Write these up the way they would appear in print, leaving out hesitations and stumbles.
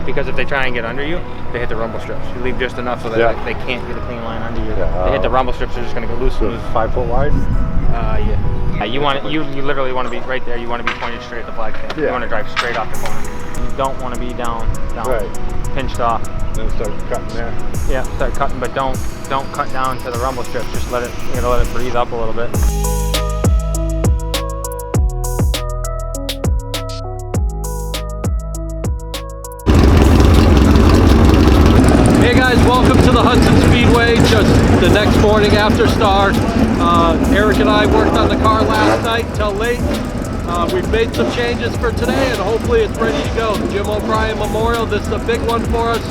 because if they try and get under you, they hit the rumble strips. You leave just enough so that they can't get a clean line under you. They hit the rumble strips, they're just going to go loose. So 5 foot wide? Yeah. You want it, you literally want to be right there. You want to be pointed straight at the flag stand. You want to drive straight off the corner. You don't want to be down, pinched off. Then start cutting there. Yeah, start cutting, but don't cut down to the rumble strips. Just let it, you gotta let it breathe up a little bit. Hey guys, welcome to the Hudson Speedway, just the next morning after start. Eric and I worked on the car last night until late. We've made some changes for today and hopefully it's ready to go. Jim O'Brien Memorial, this is a big one for us.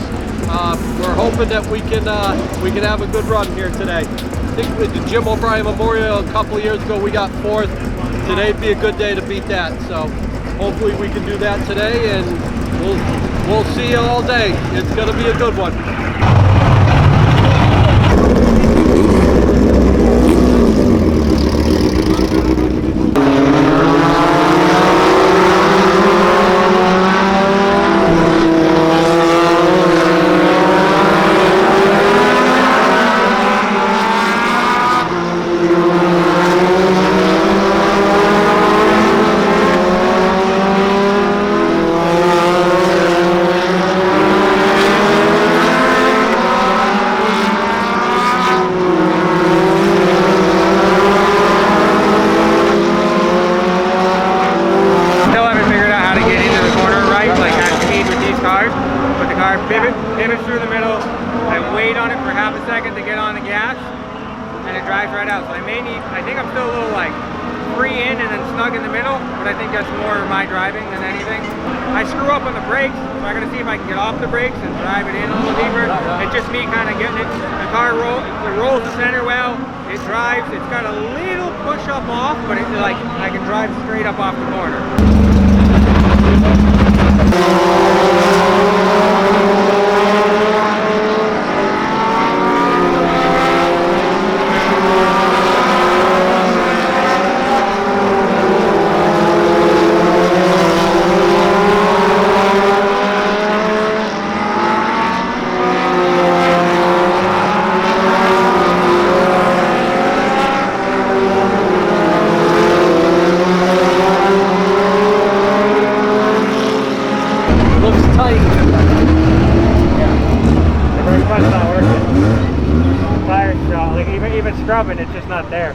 We're hoping that we can have a good run here today. I think with the Jim O'Brien Memorial a couple of years ago we got 4th. Today'd be a good day to beat that. So hopefully we can do that today and we'll see you all day. It's gonna be a good one. Pivot through the middle, I wait on it for half a second to get on the gas, and it drives right out. So I think I'm still a little like free in and then snug in the middle, but I think that's more my driving than anything. I screw up on the brakes, so I gotta see if I can get off the brakes and drive it in a little deeper. It's just me kind of getting it. The car rolls the center well, it drives, it's got a little push up off, but it's like I can drive straight up off the corner. Scrubbing, it's just not there.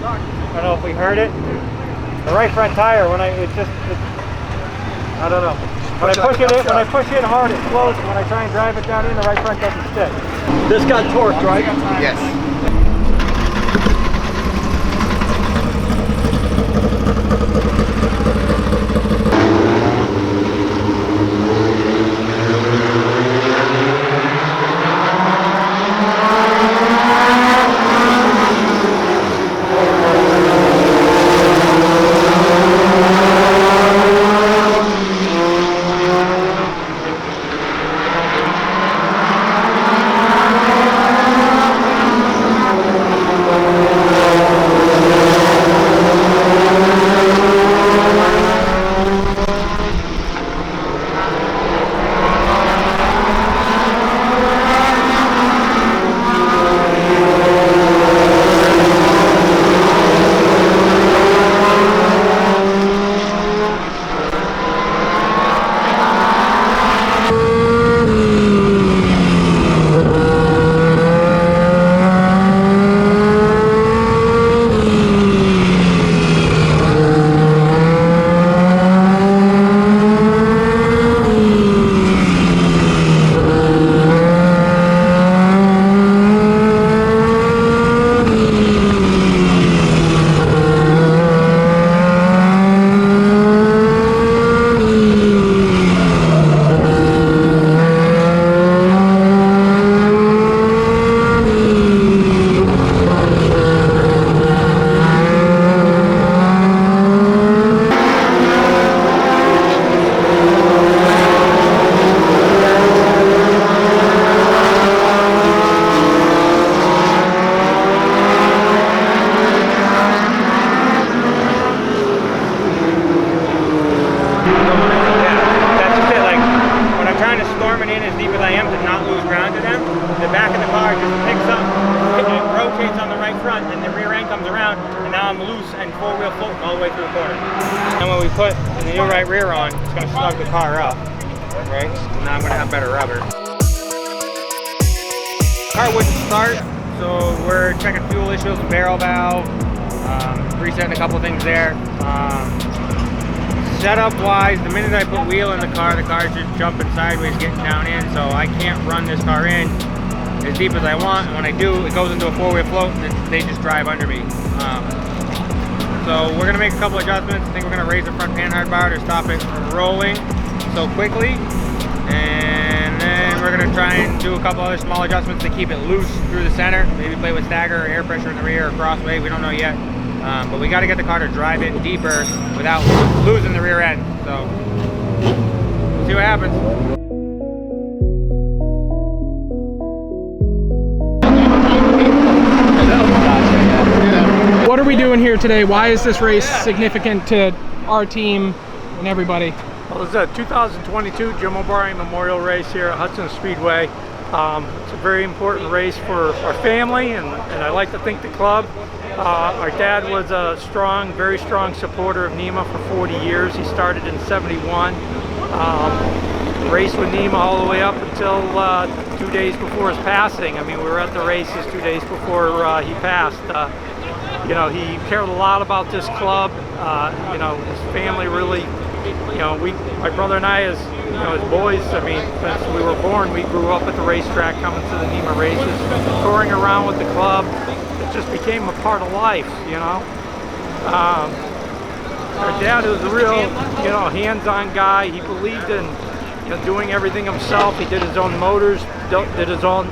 I don't know if we heard it. The right front tire, when I don't know. When I push it hard, it slows. When I try and drive it down in, the right front doesn't stick. This got torqued, right? Yes. I am to not lose ground to them, the back of the car just picks up, it rotates on the right front, and the rear end comes around, and now I'm loose and four-wheel floating all the way through the corner. And when we put the new right rear on, it's going to snug the car up, right? And now I'm going to have better rubber. Car wouldn't start, so we're checking fuel issues, barrel valve, resetting a couple things there. Setup wise, the minute I put wheel in the car's just jumping sideways, getting down in, so I can't run this car in as deep as I want, and when I do, it goes into a four-wheel float and they just drive under me. So we're gonna make a couple adjustments. I think we're gonna raise the front panhard bar to stop it from rolling so quickly, and then we're gonna try and do a couple other small adjustments to keep it loose through the center. Maybe play with stagger or air pressure in the rear or crossway, we don't know yet. But we got to get the car to drive in deeper without losing the rear end. So we'll see what happens. What are we doing here today? Why is this race significant to our team and everybody? Well, this is a 2022 Jim O'Brien Memorial Race here at Hudson Speedway. It's a very important race for our family, and I like to thank the club. Our dad was a very strong supporter of NEMA for 40 years. He started in '71. Raced with NEMA all the way up until 2 days before his passing. I mean, we were at the races 2 days before he passed. You know, he cared a lot about this club. You know, his family really, you know, my brother and I, as boys, I mean, since we were born, we grew up at the racetrack, coming to the NEMA races, touring around with the club. It just became a part of life, you know. Our dad was a real, hands-on guy. He believed in, doing everything himself. He did his own motors, did all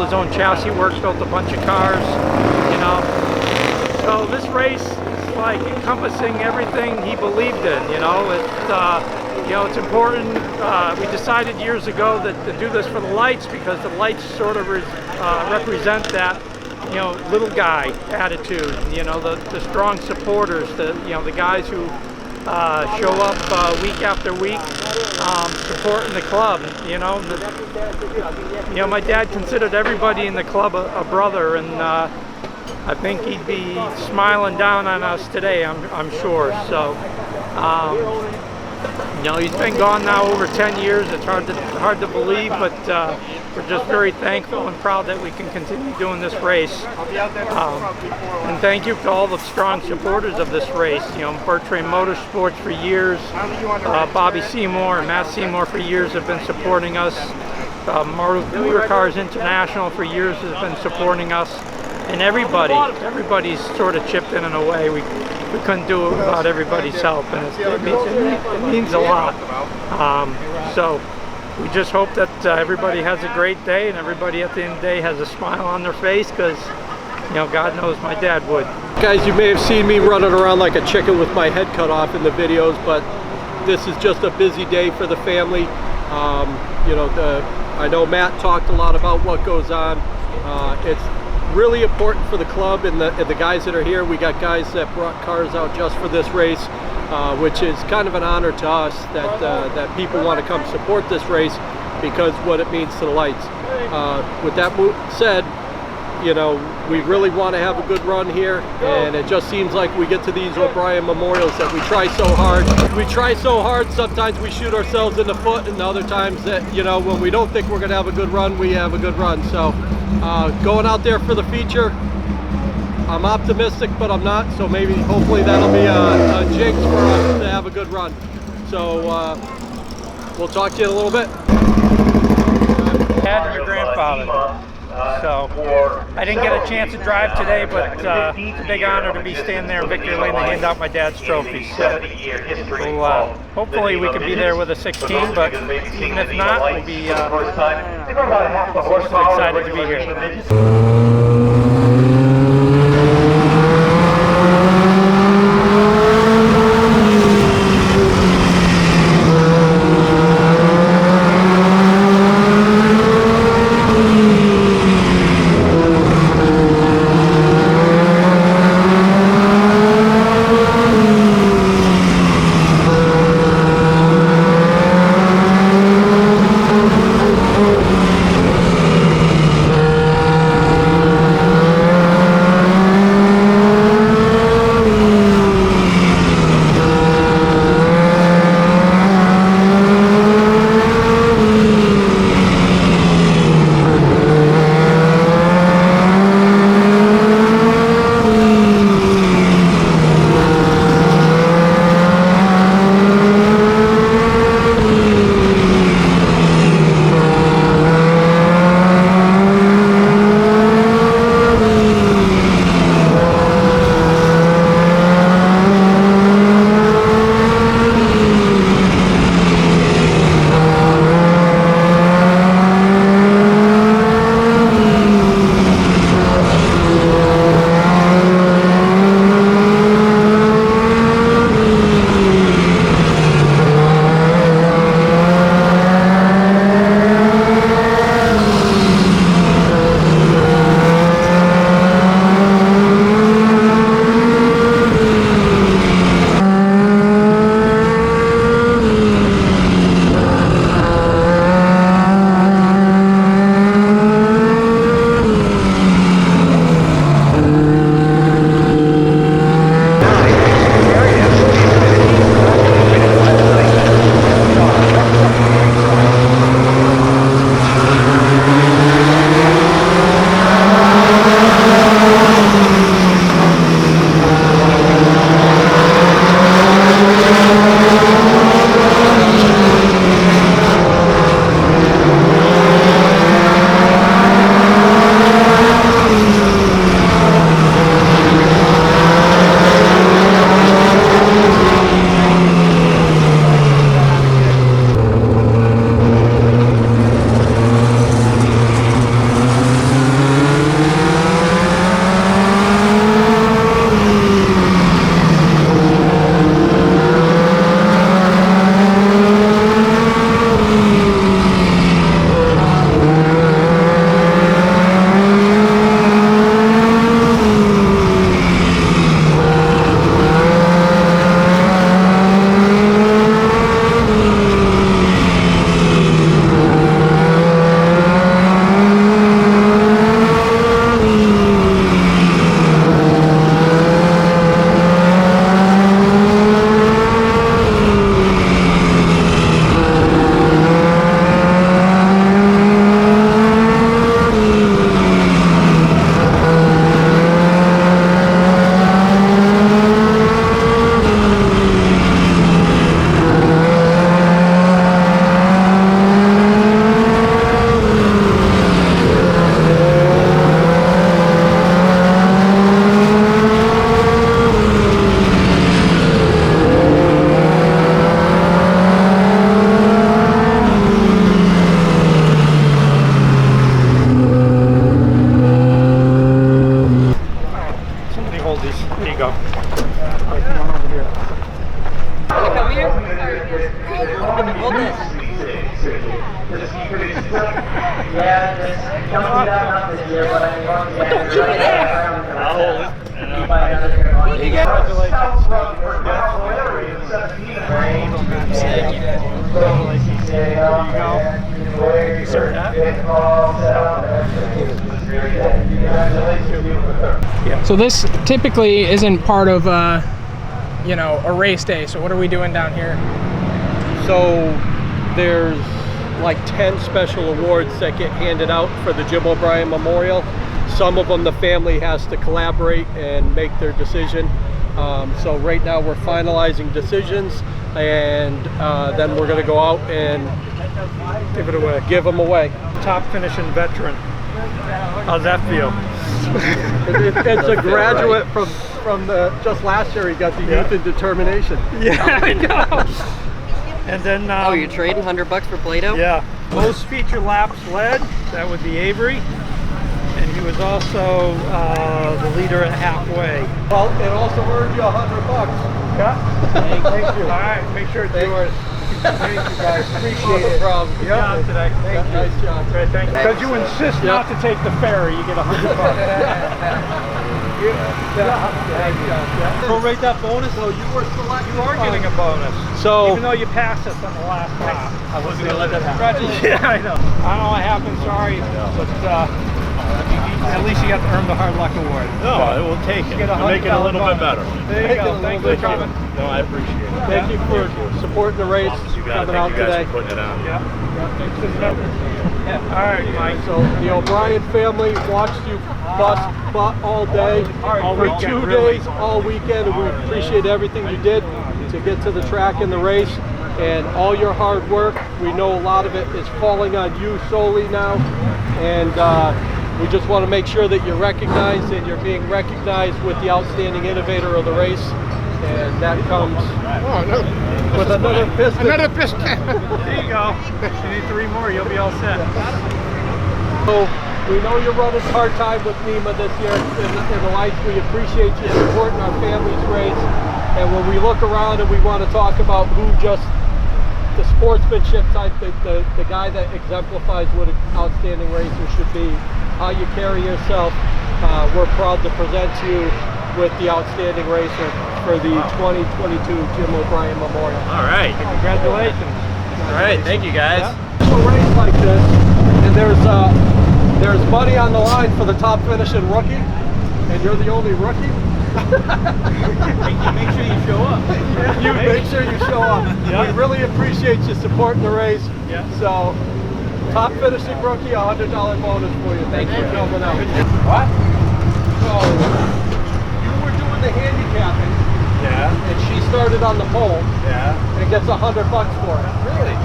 his own chassis work, built a bunch of cars, So this race is like encompassing everything he believed in, It's important. We decided years ago that to do this for the lights, because the lights sort of represent that, little guy attitude. The strong supporters, the guys who show up week after week, supporting the club. My dad considered everybody in the club a brother, and I think he'd be smiling down on us today, I'm sure. So, he's been gone now over 10 years. It's hard to believe, but we're just very thankful and proud that we can continue doing this race. And thank you to all the strong supporters of this race. Bertrand Motorsports for years, Bobby Seymour and Matt Seymour for years have been supporting us. Motor Cars International for years has been supporting us. And everybody's sort of chipped in a way. We couldn't do it without everybody's help, and it means a lot. So we just hope that everybody has a great day, and everybody at the end of the day has a smile on their face, because God knows my dad would. Guys, you may have seen me running around like a chicken with my head cut off in the videos, but this is just a busy day for the family. I know Matt talked a lot about what goes on. It's really important for the club and the guys that are here. We got guys that brought cars out just for this race, which is kind of an honor to us that people want to come support this race, because what it means to the lights. With that said, we really want to have a good run here, and it just seems like we get to these O'Brien Memorials that we try so hard. We try so hard, sometimes we shoot ourselves in the foot, and other times that, when we don't think we're going to have a good run, we have a good run. So going out there for the feature, I'm optimistic, but I'm not, so hopefully that'll be a jinx for us to have a good run. So we'll talk to you in a little bit. Dad and your grandfather. So I didn't get a chance to drive today, but it's a big honor to be standing there in victory lane to hand out my dad's trophies. So hopefully we can be there with a 16, but even if not, we'll be excited to be here. Right, come on over here. Wanna come here? Hold this. But don't keep it there. I'll hold it. So this typically isn't part of, you know, a race day. So what are we doing down here? So there's like 10 special awards that get handed out for the Jim O'Brien Memorial. Some of them the family has to collaborate and make their decision. So right now we're finalizing decisions, and then we're going to go out and Give it away. give them away. Top finishing veteran. How's that feel? It's a graduate from the just last year. He got the youth and determination. Yeah, I know. And then Oh, you're trading $100 for Play-Doh? yeah, most feature laps led. That would be Avery, and he was also the leader at halfway. Well, it also earned you $100. Yeah. Thank you. All right, make sure it's yours. Thank you guys. Appreciate it. Good job today. Thank you. Nice job. Great, thank you. Because you insist not to take the ferry, you get $100. Prorate that bonus. So you were selected. You are getting a bonus. So Even though you passed us on the last lap. I wasn't gonna let that happen. Yeah, I know. I don't know what happened, sorry, but at least you got to earn the hard luck award. No, I will take it. Get a Make it a little bit better. There you go. Thanks for coming. No, I appreciate it. thank you for supporting the race, You got it. coming out Thank you guys today. for putting it on. Yeah. All right, Mike. So the O'Brien family watched you butt all day, All for weekend, 2 really. days, all weekend, and we appreciate everything you did to get to the track in the race, and all your hard work. We know a lot of it is falling on you solely now, and we just want to make sure that you're recognized, and you're being recognized with the outstanding innovator of the race, and that comes with another piston. Another piston. There you go. You need 3 more, you'll be all set. So we know you're running part-time with NEMA this year in the lights. We appreciate you supporting our family's race. And when we look around and we want to talk about who just the sportsmanship type, the guy that exemplifies what an outstanding racer should be, how you carry yourself, we're proud to present you with the outstanding racer for the 2022 Jim O'Brien Memorial. All right. Congratulations. All right. Thank you, guys. A race like this, and there's money on the line for the top finishing rookie, and you're the only rookie. Make sure you show up. You make sure you show up. Yeah. We really appreciate you supporting the race. Yeah. So, top finishing rookie, $100 bonus for you. Thank you for coming out. What? So, you were doing the handicapping, Yeah. and she started on the pole, Yeah. and gets $100 for it. Really?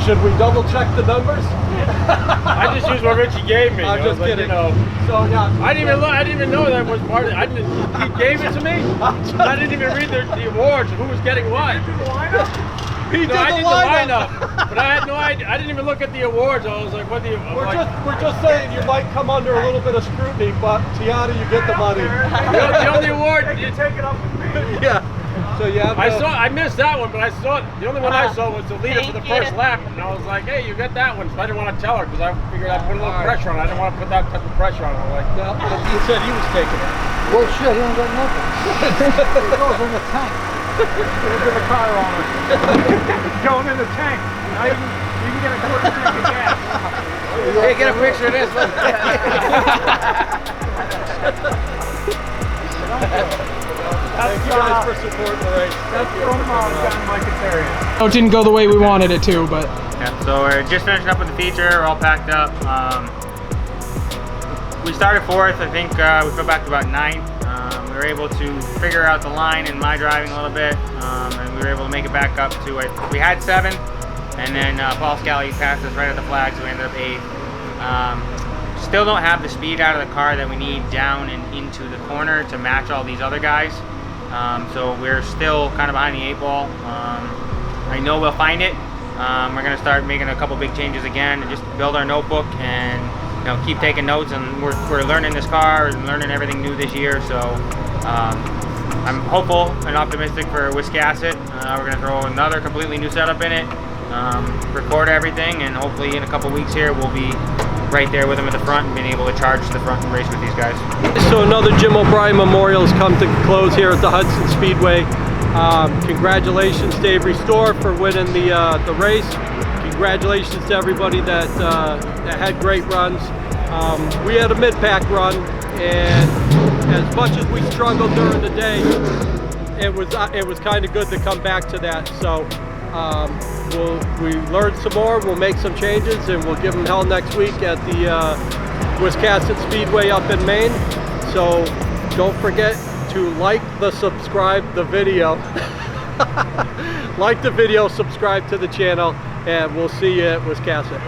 Should we double check the numbers? I just used what Richie gave me. I'm I was just like, kidding. You know, So yeah, I didn't even look. I didn't even know that was part of it. He gave it to me. I didn't even read the awards, who was getting what. he did I the did lineup. the lineup, but I had no idea. I didn't even look at the awards. I was like, what the? We're just saying you might come under a little bit of scrutiny, but Tiana, you get the money. the only award. Take it up with me. Yeah. So you have. I missed that one, but I saw the only one I saw was the leader for the first lap, and I was like, hey, you got that one. So I didn't want to tell her because I figured I'd put a little pressure on her. I didn't want to put that type of pressure on her. Like, No, he said he was taking it. Well, shit, he ain't got nothing. It goes in the tank. Look at the car on it. Going in the tank. Now you can get a quarter tank of gas. Hey, get a picture of this. Thank you guys for supporting the race. That's from John Micatarian. Oh, it didn't go the way we wanted it to, but Yeah, so we're just finishing up with the feature. We're all packed up. We started 4th. I think we fell back to about 9th. We were able to figure out the line in my driving a little bit, and we were able to make it back up to, we had 7th, and then Paul Scally passed us right at the flag, so we ended up 8th. Still don't have the speed out of the car that we need down and into the corner to match all these other guys. So we're still kind of behind the 8 ball. I know we'll find it. We're gonna start making a couple big changes again and just build our notebook and keep taking notes. And we're learning this car and learning everything new this year. So I'm hopeful and optimistic for Wiscasset. We're going to throw another completely new setup in it, record everything, and hopefully in a couple weeks here we'll be right there with them at the front and being able to charge to the front and race with these guys. So another Jim O'Brien Memorial has come to close here at the Hudson Speedway. Congratulations to Avery Store for winning the race. Congratulations to everybody that had great runs. We had a mid-pack run, and as much as we struggled during the day, it was kind of good to come back to that. So we learned some more, we'll make some changes, and we'll give them hell next week at the Wiscasset Speedway up in Maine. So don't forget to subscribe the video. Like the video, subscribe to the channel, and we'll see you at Wiscasset.